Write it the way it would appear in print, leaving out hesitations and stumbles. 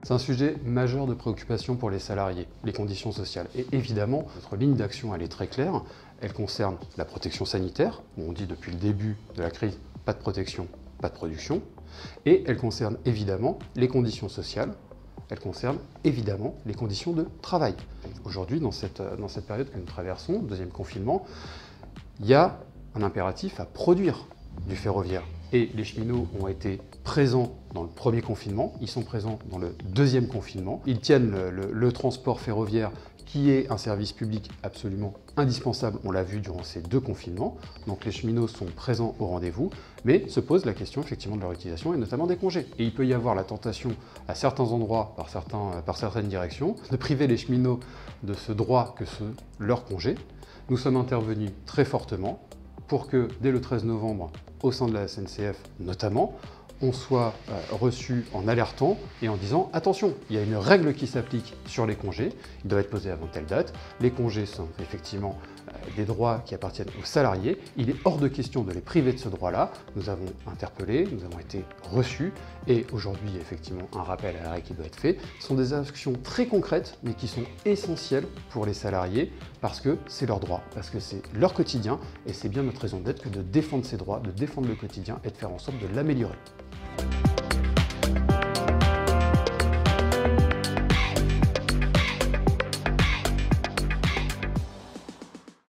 C'est un sujet majeur de préoccupation pour les salariés, les conditions sociales. Et évidemment, notre ligne d'action, elle est très claire. Elle concerne la protection sanitaire, où on dit depuis le début de la crise, pas de protection, pas de production. Et elle concerne évidemment les conditions sociales. Elle concerne évidemment les conditions de travail. Aujourd'hui, dans cette période que nous traversons, deuxième confinement, il y a un impératif à produire du ferroviaire. Et les cheminots ont été présents dans le premier confinement, ils sont présents dans le deuxième confinement. Ils tiennent le transport ferroviaire qui est un service public absolument indispensable, on l'a vu durant ces deux confinements. Donc les cheminots sont présents au rendez-vous, mais se pose la question effectivement de leur utilisation et notamment des congés. Et il peut y avoir la tentation à certains endroits, par certaines directions, de priver les cheminots de ce droit que sont leurs congés. Nous sommes intervenus très fortement pour que dès le 13 novembre, au sein de la SNCF notamment, on soit reçu en alertant et en disant « Attention, il y a une règle qui s'applique sur les congés, il doit être posé avant telle date, les congés sont effectivement des droits qui appartiennent aux salariés, il est hors de question de les priver de ce droit-là. » Nous avons interpellé, nous avons été reçus et aujourd'hui, effectivement, un rappel à la règle qui doit être fait. Ce sont des actions très concrètes mais qui sont essentielles pour les salariés parce que c'est leur droit, parce que c'est leur quotidien et c'est bien notre raison d'être que de défendre ces droits, de défendre le quotidien et de faire en sorte de l'améliorer.